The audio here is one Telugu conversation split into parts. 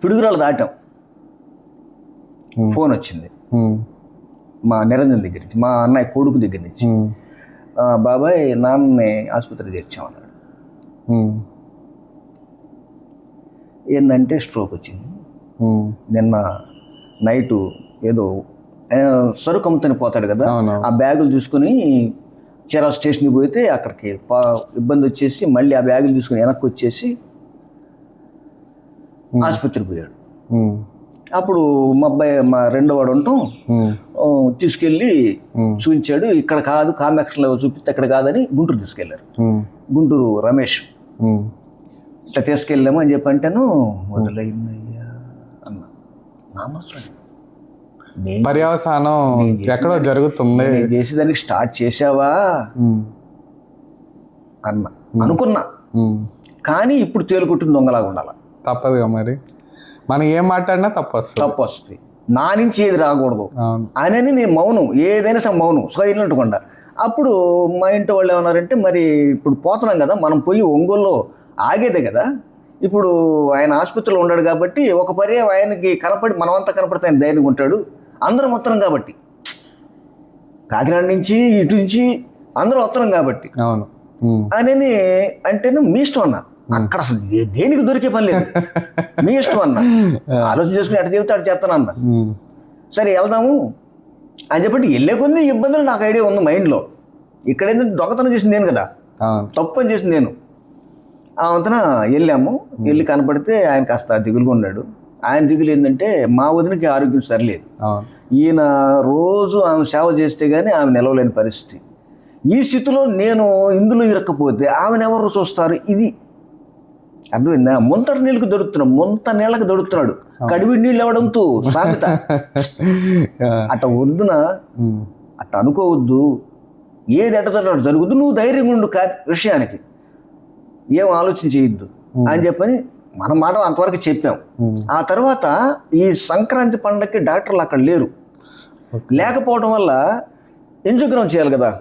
పిడుగురాలు దాటాం, ఫోన్ వచ్చింది మా నిరంజన్ దగ్గర నుంచి, మా అన్నయ్య కొడుకు దగ్గర నుంచి. బాబాయ్ నాన్నని ఆసుపత్రికి చేర్చామన్నాడు. ఏంటంటే స్ట్రోక్ వచ్చింది. నిన్న నైటు ఏదో సరుకు అమ్ముతని పోతాడు కదా, ఆ బ్యాగులు తీసుకుని చీరాల స్టేషన్కి పోతే అక్కడికి ఇబ్బంది వచ్చేసి మళ్ళీ ఆ బ్యాగులు తీసుకుని వెనక్కి వచ్చేసి ఆసుపత్రికి పోయాడు. అప్పుడు మా అబ్బాయి మా రెండో వాడు ఉంటాం తీసుకెళ్ళి చూపించాడు. ఇక్కడ కాదు, కామాక్షిలో చూపిస్తే అక్కడ కాదని గుంటూరు తీసుకెళ్లారు. గుంటూరు రమేష్ ఇట్లా తీసుకెళ్ళాము అని చెప్పి అంటేను మొదలైందయ్యా అన్న. పర్యవసానం ఎక్కడో జరుగుతుంది, చేసేదానికి స్టార్ట్ చేసావా అన్న అనుకున్నా. కానీ ఇప్పుడు తేలుకుంటుంది దొంగలాగా ఉండాలి. తప్పదుగా మరి, మనం ఏం మాట్లాడినా తప్పు వస్తుంది. నా నుంచి ఏది రాకూడదు అని నేను మౌనం, ఏదైనా సరే మౌనం, సైలెంట్ కొండ. అప్పుడు మా ఇంటి వాళ్ళు ఏమన్నారంటే, మరి ఇప్పుడు పోతున్నాం కదా, మనం పోయి ఒంగోలులో ఆగేదే కదా, ఇప్పుడు ఆయన ఆసుపత్రిలో ఉన్నాడు కాబట్టి ఒక పర్యాయం ఆయనకి కనపడి మనమంతా కనపడితే ఆయన ధైర్యంగా ఉంటాడు, అందరం వస్తున్నాం కాబట్టి, కాకినాడ నుంచి ఇటు నుంచి అందరూ వస్తున్నాం కాబట్టి అని అంటేనే మీ ఇష్టం అన్నా. అక్కడ అసలు దేనికి దొరికే పని లేదు, మీ ఇష్టం అన్న, ఆలోచన చేసుకుని ఎట్ట చెబితే అటు చేస్తానన్నా. సరే వెళ్దాము అని చెప్పండి. వెళ్ళే కొన్ని ఇబ్బందులు నాకు ఐడియా ఉంది మైండ్లో. ఇక్కడ ఏంటంటే దొంగతనం చేసింది నేను కదా, తప్పు అని చేసింది నేను. ఆ వంతన వెళ్ళాము. వెళ్ళి కనపడితే ఆయన కాస్త దిగులుగా ఉన్నాడు. ఆయన దిగులు ఏంటంటే మా వదినకి ఆరోగ్యం సరిలేదు, ఈయన రోజు ఆమె సేవ చేస్తే కానీ ఆమె నిలవలేని పరిస్థితి. ఈ స్థితిలో నేను ఇందులో ఇరక్కపోతే ఆమెను ఎవరు చూస్తారు? ఇది అర్థమైందా? ముంత నీళ్ళకి దొరుకుతున్నాడు, ముంత నీళ్ళకి దొరుకుతున్నాడు, కడివి నీళ్ళు ఇవ్వడంతో సామెత. అట్ట వద్దున, అట్ట అనుకోవద్దు, ఏది ఎట్ట జరుగుద్దు, నువ్వు ధైర్యంగా ఉండు విషయానికి, ఏం ఆలోచన చేయొద్దు అని చెప్పని మన మాట అంతవరకు చెప్పాం. ఆ తర్వాత ఈ సంక్రాంతి పండగకి డాక్టర్లు అక్కడ లేరు. లేకపోవడం వల్ల ఎంజోగ్రామ్ చేయాలి కదా,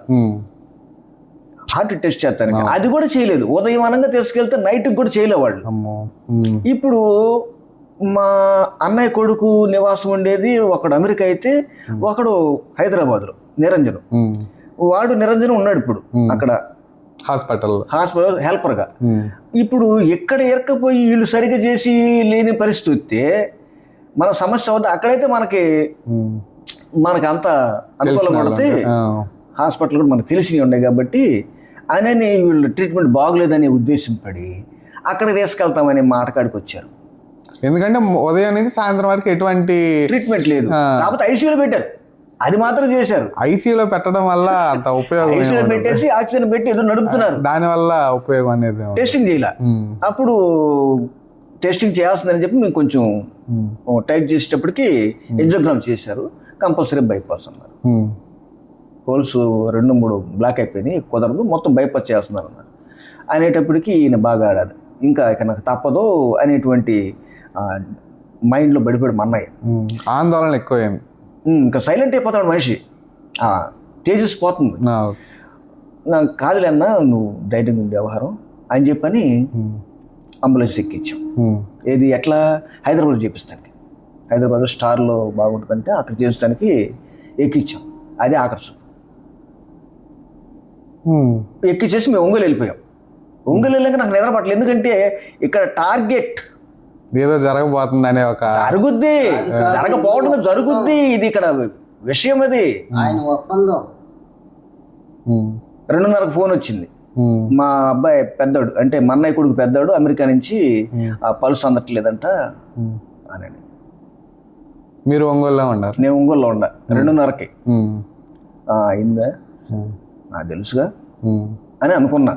హార్ట్ టెస్ట్ చేస్తానికి, అది కూడా చేయలేదు. ఉదయం అనంగా తీసుకెళ్తే నైట్కి కూడా చేయలేవాళ్ళు. ఇప్పుడు మా అన్నయ్య కొడుకు నివాసం ఉండేది ఒకడు అమెరికా అయితే, ఒకడు హైదరాబాద్లో నిరంజన్. వాడు నిరంజన్ ఉన్నాడు ఇప్పుడు అక్కడ హాస్పిటల్ హెల్పర్గా. ఇప్పుడు ఎక్కడ ఎరకపోయి వీళ్ళు సరిగ్గా చేసి లేని పరిస్థితి వస్తే మన సమస్య అవుతుంది. అక్కడైతే మనకి అంత అనుకూలంగా పడితే హాస్పిటల్ కూడా మనకు తెలిసినవి ఉన్నాయి కాబట్టి అని వీళ్ళు ట్రీట్మెంట్ బాగోలేదనే ఉద్దేశం పడి అక్కడికి తీసుకెళ్తామనే మాటకాడికి వచ్చారు. ఎందుకంటే ఉదయం నుంచి సాయంత్రం వరకు ఎటువంటి ట్రీట్మెంట్ లేదు, కాకపోతే ఐసీయూలో పెట్టారు, అది మాత్రం చేశారు. ఐసీయూలో పెట్టడం వల్ల అంత ఉపయోగం, ఐసీయూలో పెట్టేసి ఆక్సిజన్ పెట్టి ఏదో నడుపుతున్నారు, దానివల్ల ఉపయోగం అనేది టెస్టింగ్ చేయాల. అప్పుడు టెస్టింగ్ చేయాల్సిందని చెప్పి మేము కొంచెం టైట్ చేసేటప్పటికి ఎంజోగ్రామ్ చేశారు. కంపల్సరీ బైపాస్ అన్నారు. హోల్స్ 2-3 బ్లాక్ అయిపోయినాయి, కుదరదు, మొత్తం బైపాస్ చేస్తున్నారు అన్నారు. అనేటప్పటికి ఈయన బాగా ఆడాలి, ఇంకా ఇక నాకు తప్పదు అనేటువంటి మైండ్లో పడిపోయాడు మా అన్నయ్య. ఆందోళన ఎక్కువైంది, ఇంకా సైలెంట్ అయిపోతాడు మనిషి, తేజస్ పోతుంది. నాకు కాదులేన్నా, నువ్వు ధైర్యంగా ఉండే వ్యవహారం అని చెప్పని అంబులెన్స్ ఎక్కించాం. ఏది ఎట్లా హైదరాబాద్లో చేపిస్తానికి, హైదరాబాద్లో స్టార్లో బాగుంటుందంటే అక్కడ చేయించడానికి ఎక్కించాం. అదే ఆకర్షణ. ఎక్కిచ్చేసి మేము ఒంగోలు వెళ్ళిపోయాం. ఒంగోలు వెళ్ళాక నాకు నిద్ర పట్టలేదు, ఎందుకంటే ఇక్కడ టార్గెట్ ఏదో జరగబోతుంది అనే ఒక జరుగుద్ది, జరగపోవడం జరుగుద్ది, ఇది ఇక్కడ విషయం. అది ఆయన ఒప్పందం. 2:30కు ఫోన్ వచ్చింది. మా అబ్బాయి పెద్దోడు, అంటే మా అన్నయ్య కొడుకు పెద్దోడు, అమెరికా నుంచి పల్స్ అందట్లేదంట అని. మీరు ఒంగోలులో ఉన్నారు? నేను ఒంగోలులో ఉండా. 2:30కి అయిందా, నాకు తెలుసుగా అని అనుకున్నా.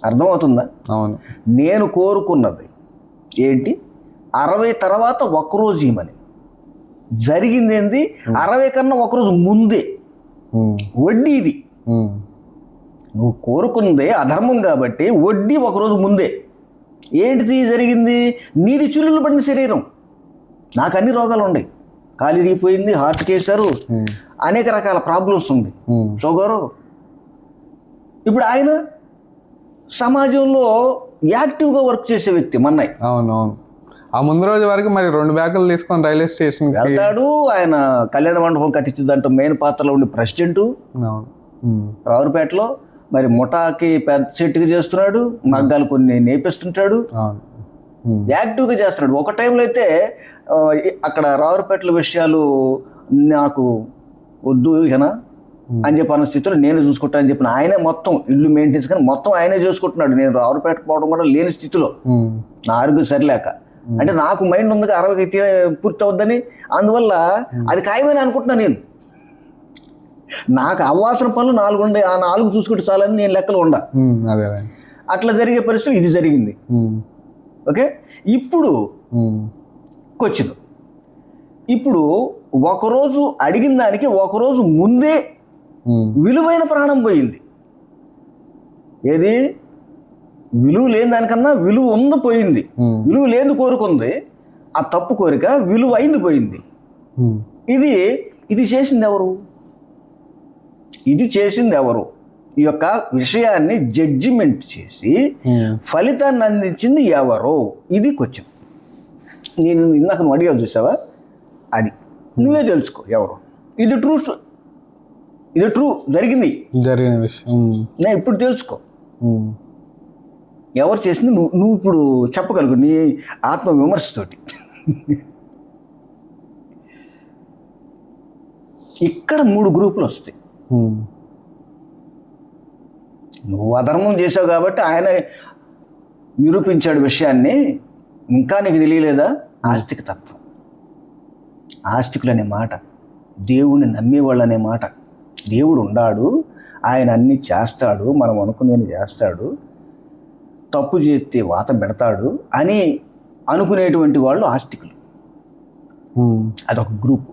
అర్థమవుతుందా? అవును. నేను కోరుకున్నది ఏంటి, 60 తర్వాత ఒకరోజు ఇమని. జరిగింది ఏంది, 60 కన్నా ఒకరోజు ముందే వడ్డీ. ఇది నువ్వు కోరుకుందే అధర్మం కాబట్టి వడ్డీ ఒకరోజు ముందే. ఏంటిది జరిగింది, నీది చుల్లులు పడిన శరీరం, నాకు అన్ని రోగాలు ఉన్నాయి, కాలు ఇరిగిపోయింది, హార్ట్ కేసారు, అనేక రకాల ప్రాబ్లమ్స్ ఉంది, షుగరు. ఇప్పుడు ఆయన సమాజంలో యాక్టివ్గా వర్క్ చేసే వ్యక్తి మన్నయ్య. అవునవును. ఆ ముందు రోజు వరకు మరి 2 బ్యాగులు తీసుకొని రైల్వే స్టేషన్ వెళ్తాడు. ఆయన కళ్యాణ మండపం కట్టించిందంటే మెయిన్ పాత్రలో ఉండి ప్రెసిడెంట్ రావురపేటలో. మరి ముఠాకి పెద్ద చెట్టుగా చేస్తున్నాడు, మగ్గాలు కొన్ని నేపిస్తుంటాడు, యాక్టివ్గా చేస్తున్నాడు. ఒక టైంలో అయితే అక్కడ రావురపేటల విషయాలు నాకు వద్దు ఇకనా అని చెప్పి అన్న స్థితిలో నేను చూసుకుంటానని చెప్పిన ఆయనే మొత్తం ఇల్లు మెయింటెనెన్స్ కానీ మొత్తం ఆయనే చూసుకుంటున్నాడు. నేను రావురపేట పోవడం కూడా లేని స్థితిలో, నా ఆరోగ్యం సరిలేక. అంటే నాకు మైండ్ ఉంది 60కి పూర్తి అవుద్దని, అందువల్ల అది ఖాయమని అనుకుంటున్నాను నేను. నాకు అవ్వాల్సిన పనులు 4 ఉండే, ఆ 4 చూసుకుంటే చాలని నేను లెక్కలు ఉండ. అట్లా జరిగే పరిస్థితి ఇది జరిగింది. ఓకే, ఇప్పుడు క్వశ్చన్, ఇప్పుడు ఒకరోజు అడిగిన దానికి ఒకరోజు ముందే విలువైన ప్రాణం పోయింది. ఏది విలువ లేని దానికన్నా విలువ ఉంది పోయింది. విలువ లేని కోరుకుంది, ఆ తప్పు కోరిక విలువ అయింది పోయింది. ఇది చేసింది ఎవరు? ఇది చేసింది ఎవరు? ఈ యొక్క విషయాన్ని జడ్జిమెంట్ చేసి ఫలితాన్ని అందించింది ఎవరు? ఇది క్వశ్చన్. నేను ఇందాక నువ్వు అడిగా చూసావా, అది నువ్వే తెలుసుకో ఎవరు. ఇది ట్రూ జరిగిన విషయం. నేను ఇప్పుడు తెలుసుకో ఎవరు చేసింది. నువ్వు ఇప్పుడు చెప్పగలుగు నీ ఆత్మ విమర్శతోటి. ఇక్కడ 3 గ్రూపులు వస్తాయి. నువ్వు అధర్మం చేసావు కాబట్టి ఆయన నిరూపించాడు విషయాన్ని. ఇంకా నీకు తెలియలేదా? ఆస్తిక తత్వం, ఆస్తికులు అనే మాట, దేవుణ్ణి నమ్మేవాళ్ళు అనే మాట. దేవుడు ఉన్నాడు, ఆయన అన్నీ చేస్తాడు, మనం అనుకునేది చేస్తాడు, తప్పు చేస్తే వాత పెడతాడు అని అనుకునేటువంటి వాళ్ళు ఆస్తికులు. అదొక గ్రూప్.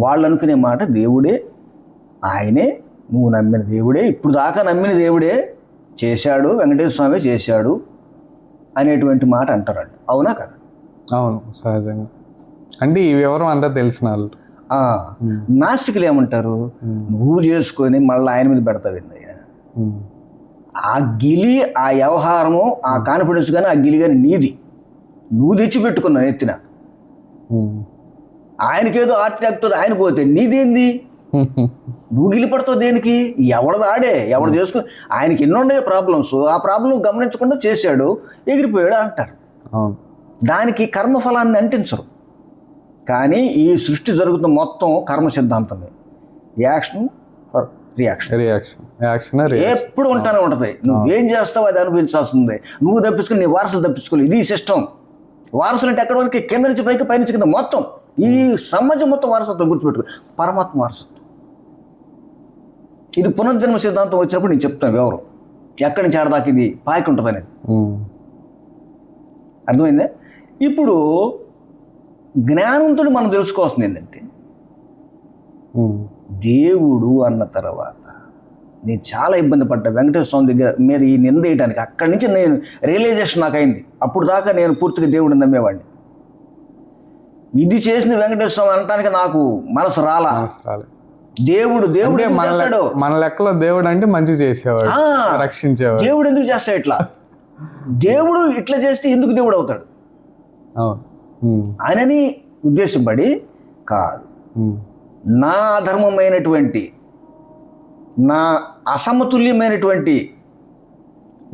వాళ్ళు అనుకునే మాట దేవుడే, ఆయనే, నువ్వు నమ్మిన దేవుడే, ఇప్పుడు దాకా నమ్మిన దేవుడే చేశాడు, వెంకటేశ్వర స్వామి చేశాడు అనేటువంటి మాట అంటారండి. అవునా కదా? అవును, సహజంగా. అంటే ఈ వివరం అంతా తెలిసిన వాళ్ళు. నాస్తికులు ఏమంటారు? నువ్వు చేసుకొని మళ్ళీ ఆయన మీద పెడతావిందయ్యా. ఆ గిలి, ఆ వ్యవహారము, ఆ కాన్ఫిడెన్స్ కానీ ఆ గిలి కానీ నీది, నువ్వు తెచ్చిపెట్టుకున్నావు ఎత్తిన. ఆయనకేదో ఆర్టాక్తో ఆయన పోతే నీదేంది? నువ్వు గిలిపడతావు దేనికి? ఎవడది ఆడే, ఎవడు చేసుకుని. ఆయనకి ఎన్నో ఉండే ప్రాబ్లమ్స్, ఆ ప్రాబ్లం గమనించకుండా చేశాడు, ఎగిరిపోయాడు అంటారు. దానికి కర్మఫలాన్ని అంటించరు. కానీ ఈ సృష్టి జరుగుతున్న మొత్తం కర్మ సిద్ధాంతమే. యాక్షన్ రియాక్షన్ ఎప్పుడు ఉంటానే ఉంటుంది. నువ్వేం చేస్తావు అది అనుభవించాల్సిందే. నువ్వు తప్పించుకుని నీ వారసులు తప్పించుకోవాలి. ఇది సిస్టమ్. వారసులు అంటే ఎక్కడి వరకు? కింద నుంచి పైకి, పైనుంచి కింద, మొత్తం ఈ సమాజం మొత్తం వారసత్వం గుర్తుపెట్టుకో. పరమాత్మ వారసత్వం. ఇది పునర్జన్మ సిద్ధాంతం వచ్చినప్పుడు నేను చెప్తాను వివరం, ఎక్కడి నుంచి ఆడదాకా ఇది పాకి ఉంటుంది అనేది. అర్థమైందే? ఇప్పుడు జ్ఞానంతో మనం తెలుసుకోవాల్సింది ఏంటంటే, దేవుడు అన్న తర్వాత నేను చాలా ఇబ్బంది పడ్డా వెంకటేశ్వర స్వామి దగ్గర మీద ఈ నింద వేయడానికి. అక్కడి నుంచి నేను రియలైజేషన్ నాకు అయింది. అప్పుడు దాకా నేను పూర్తిగా దేవుడిని నమ్మేవాడిని. ఇది చేసిన వెంకటేశ్వర స్వామి అనటానికి నాకు మనసు రాలా. దేవుడు మన లెక్కలో దేవుడు అంటే మంచి చేసేవాడు, రక్షించేవాడు. దేవుడు ఎందుకు చేస్తాడు ఇట్లా? దేవుడు ఇట్లా చేస్తే ఎందుకు దేవుడు అవుతాడు ఆయనని ఉద్దేశపడి కాదు. నా అధర్మమైనటువంటి, నా అసమతుల్యమైనటువంటి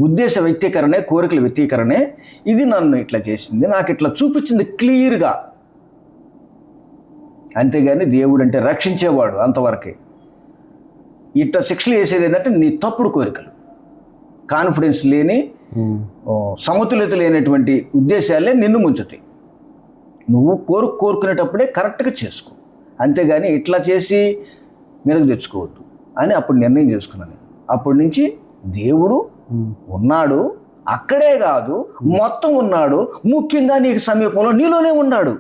ఉద్దేశ వ్యక్తీకరణే, కోరికల వ్యక్తీకరణే ఇది నన్ను ఇట్లా చేసింది, నాకు ఇట్లా చూపించింది క్లియర్గా. అంతేగాని దేవుడు అంటే రక్షించేవాడు అంతవరకే. ఇట్లా శిక్షలు వేసేది ఏంటంటే నీ తప్పుడు కోరికలు, కాన్ఫిడెన్స్ లేని, సమతుల్యత లేనటువంటి ఉద్దేశాలే నిన్ను ముంచుతాయి. నువ్వు కోరుకునేటప్పుడే కరెక్ట్గా చేసుకో, అంతేగాని ఇట్లా చేసి మెరుగు తెచ్చుకోవద్దు అని అప్పుడు నిర్ణయం చేసుకున్నాను. అప్పటి నుంచి దేవుడు ఉన్నాడు, అక్కడే కాదు మొత్తం ఉన్నాడు. ముఖ్యంగా నీకు సమీపంలో నీలోనే ఉన్నాడు.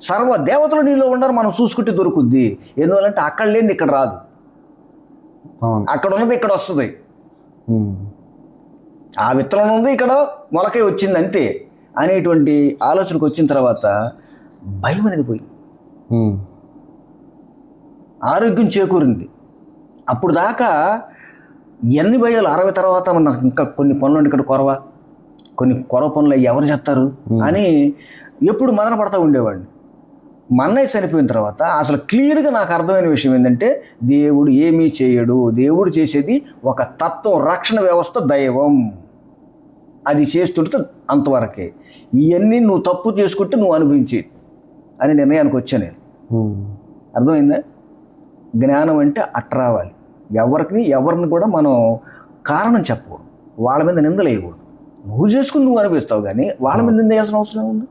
సర్వ దేవతలు నీలో ఉన్నారు, మనం చూసుకుంటే దొరుకుద్ది. ఎందువల్లంటే అక్కడ లేని ఇక్కడ రాదు, అక్కడ ఉన్నది ఇక్కడ వస్తుంది. ఆ విత్తనం ఉంది, ఇక్కడ మొలకే వచ్చింది అంతే అనేటువంటి ఆలోచనకు వచ్చిన తర్వాత భయం అనేది పోయి ఆరోగ్యం చేకూరింది. అప్పుడు దాకా ఎన్ని భయాలు, 60 తర్వాత నాకు ఇంకా కొన్ని పనులు ఇక్కడ కొరవ, కొన్ని కొర పనులు ఎవరు చేస్తారు అని ఎప్పుడు మదన పడతా ఉండేవాడిని. మా అన్నయ్య చనిపోయిన తర్వాత అసలు క్లియర్గా నాకు అర్థమైన విషయం ఏంటంటే దేవుడు ఏమీ చేయడు, దేవుడు చేసేది ఒక తత్వం, రక్షణ వ్యవస్థ, దైవం, అది చేస్తుంటే అంతవరకే. ఇవన్నీ నువ్వు తప్పు చేసుకుంటే నువ్వు అనుభవించి అని నిర్ణయానికి వచ్చా నేను. అర్థమైందా? జ్ఞానం అంటే అట్ట రావాలి. ఎవరిని కూడా మనం కారణం చెప్పకూడదు, వాళ్ళ మీద నిందలు వేయకూడదు. నువ్వు చేసుకుని నువ్వు అనిపిస్తావు కానీ వాళ్ళ మీద నింద వేయాల్సిన అవసరం ఉంది.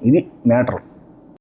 ఇది మ్యాటర్.